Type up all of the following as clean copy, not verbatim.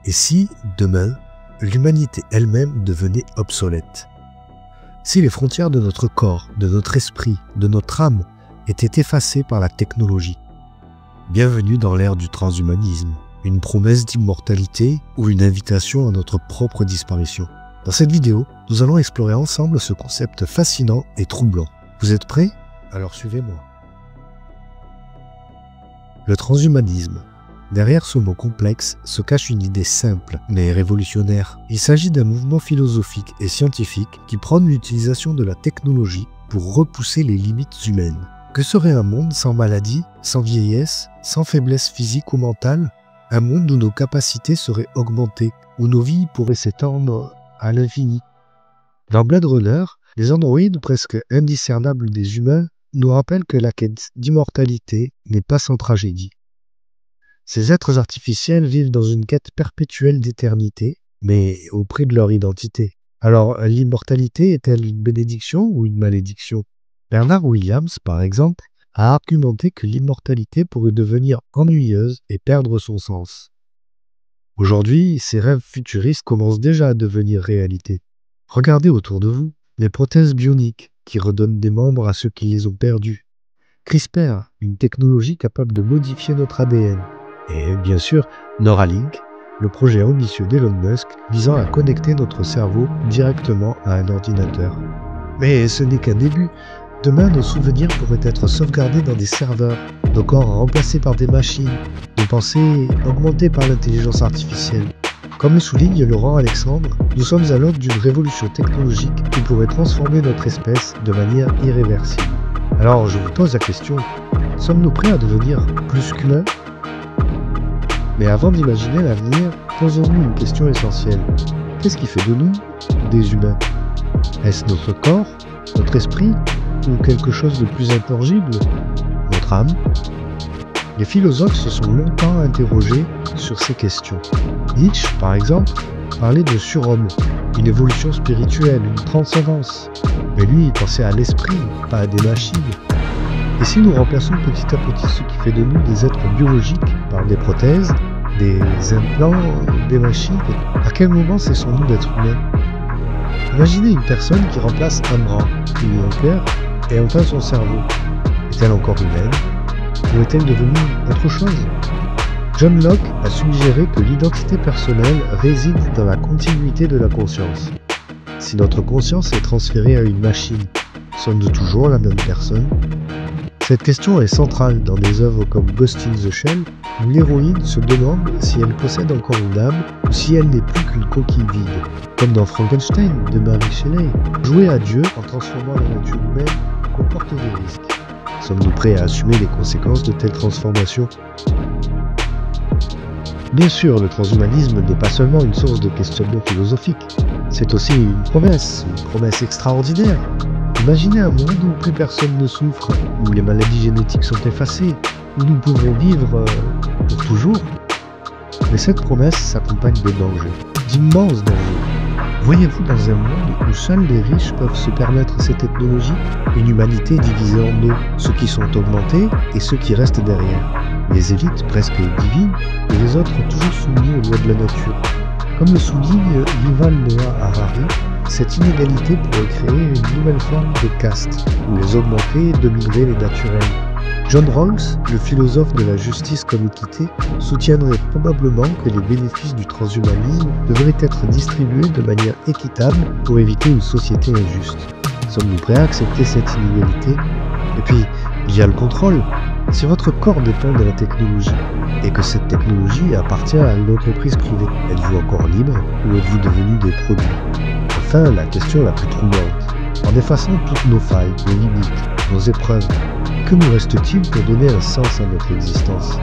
Et si, demain, l'humanité elle-même devenait obsolète? Si les frontières de notre corps, de notre esprit, de notre âme étaient effacées par la technologie? Bienvenue dans l'ère du transhumanisme, une promesse d'immortalité ou une invitation à notre propre disparition. Dans cette vidéo, nous allons explorer ensemble ce concept fascinant et troublant. Vous êtes prêts? Alors suivez-moi. Le transhumanisme. Derrière ce mot complexe se cache une idée simple mais révolutionnaire. Il s'agit d'un mouvement philosophique et scientifique qui prône l'utilisation de la technologie pour repousser les limites humaines. Que serait un monde sans maladie, sans vieillesse, sans faiblesse physique ou mentale? Un monde où nos capacités seraient augmentées, où nos vies pourraient s'étendre à l'infini. Dans Blade Runner, les androïdes presque indiscernables des humains nous rappellent que la quête d'immortalité n'est pas sans tragédie. Ces êtres artificiels vivent dans une quête perpétuelle d'éternité, mais au prix de leur identité. Alors, l'immortalité est-elle une bénédiction ou une malédiction? Bernard Williams, par exemple, a argumenté que l'immortalité pourrait devenir ennuyeuse et perdre son sens. Aujourd'hui, ces rêves futuristes commencent déjà à devenir réalité. Regardez autour de vous, les prothèses bioniques qui redonnent des membres à ceux qui les ont perdus. CRISPR, une technologie capable de modifier notre ADN. Et bien sûr, Neuralink, le projet ambitieux d'Elon Musk visant à connecter notre cerveau directement à un ordinateur. Mais ce n'est qu'un début. Demain, nos souvenirs pourraient être sauvegardés dans des serveurs, nos corps remplacés par des machines, nos pensées augmentées par l'intelligence artificielle. Comme le souligne Laurent Alexandre, nous sommes à l'aube d'une révolution technologique qui pourrait transformer notre espèce de manière irréversible. Alors je vous pose la question, sommes-nous prêts à devenir plus qu'humains? Mais avant d'imaginer l'avenir, posons-nous une question essentielle. Qu'est-ce qui fait de nous des humains? Est-ce notre corps, notre esprit, ou quelque chose de plus intangible, notre âme? Les philosophes se sont longtemps interrogés sur ces questions. Nietzsche, par exemple, parlait de surhomme, une évolution spirituelle, une transcendance. Mais lui, il pensait à l'esprit, pas à des machines. Et si nous remplaçons petit à petit ce qui fait de nous des êtres biologiques par des prothèses, des implants, des machines, à quel moment cessons-nous d'être humains? Imaginez une personne qui remplace un bras, puis un cœur, et enfin son cerveau. Est-elle encore humaine? Ou est-elle devenue autre chose? John Locke a suggéré que l'identité personnelle réside dans la continuité de la conscience. Si notre conscience est transférée à une machine, sommes-nous toujours la même personne? Cette question est centrale dans des œuvres comme Ghost in the Shell, où l'héroïne se demande si elle possède encore une âme ou si elle n'est plus qu'une coquille vide. Comme dans Frankenstein de Mary Shelley, jouer à Dieu en transformant la nature humaine comporte des risques. Sommes-nous prêts à assumer les conséquences de telles transformations? Bien sûr, le transhumanisme n'est pas seulement une source de questionnement philosophique, c'est aussi une promesse extraordinaire. Imaginez un monde où plus personne ne souffre, où les maladies génétiques sont effacées, où nous pouvons vivre pour toujours. Mais cette promesse s'accompagne de dangers, d'immenses dangers. Voyez-vous dans un monde où seuls les riches peuvent se permettre ces technologies, une humanité divisée en deux, ceux qui sont augmentés et ceux qui restent derrière, les élites presque divines et les autres toujours soumis aux lois de la nature. Comme le souligne Yuval Noah Harari, cette inégalité pourrait créer une nouvelle forme de caste, où les augmentés domineraient les naturels. John Rawls, le philosophe de la justice comme équité, soutiendrait probablement que les bénéfices du transhumanisme devraient être distribués de manière équitable pour éviter une société injuste. Sommes-nous prêts à accepter cette inégalité? Et puis, il y a le contrôle. Si votre corps dépend de la technologie, et que cette technologie appartient à une entreprise privée, êtes-vous encore libre ou êtes-vous devenu des produits? Enfin, la question la plus troublante. En effaçant toutes nos failles, nos limites, nos épreuves, que nous reste-t-il pour donner un sens à notre existence?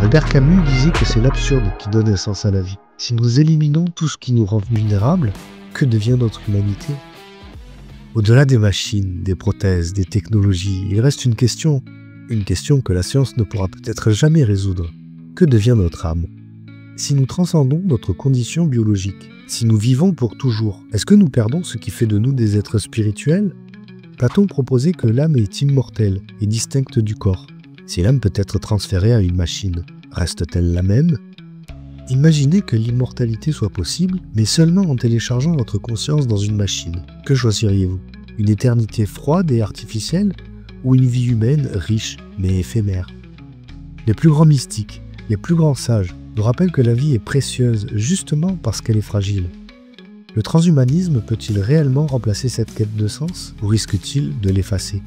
Albert Camus disait que c'est l'absurde qui donne un sens à la vie. Si nous éliminons tout ce qui nous rend vulnérables, que devient notre humanité? Au-delà des machines, des prothèses, des technologies, il reste une question que la science ne pourra peut-être jamais résoudre. Que devient notre âme? Si nous transcendons notre condition biologique, si nous vivons pour toujours, est-ce que nous perdons ce qui fait de nous des êtres spirituels? Platon proposait que l'âme est immortelle et distincte du corps. Si l'âme peut être transférée à une machine, reste-t-elle la même? Imaginez que l'immortalité soit possible, mais seulement en téléchargeant votre conscience dans une machine. Que choisiriez-vous? Une éternité froide et artificielle ou une vie humaine riche mais éphémère? Les plus grands mystiques, les plus grands sages nous rappellent que la vie est précieuse justement parce qu'elle est fragile. Le transhumanisme peut-il réellement remplacer cette quête de sens ou risque-t-il de l'effacer?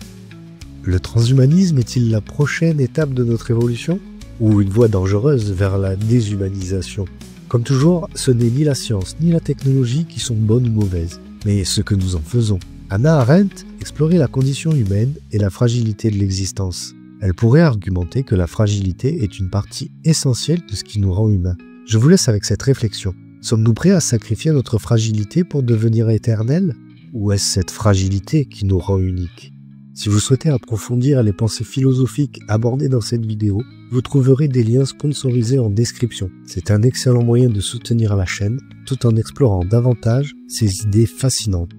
Le transhumanisme est-il la prochaine étape de notre évolution ou une voie dangereuse vers la déshumanisation? Comme toujours, ce n'est ni la science ni la technologie qui sont bonnes ou mauvaises, mais ce que nous en faisons. Hannah Arendt explorait la condition humaine et la fragilité de l'existence. Elle pourrait argumenter que la fragilité est une partie essentielle de ce qui nous rend humains. Je vous laisse avec cette réflexion. Sommes-nous prêts à sacrifier notre fragilité pour devenir éternels? Ou est-ce cette fragilité qui nous rend uniques? Si vous souhaitez approfondir les pensées philosophiques abordées dans cette vidéo, vous trouverez des liens sponsorisés en description. C'est un excellent moyen de soutenir la chaîne, tout en explorant davantage ces idées fascinantes.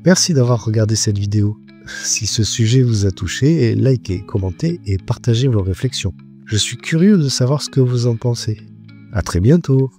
Merci d'avoir regardé cette vidéo. Si ce sujet vous a touché, likez, commentez et partagez vos réflexions. Je suis curieux de savoir ce que vous en pensez. À très bientôt!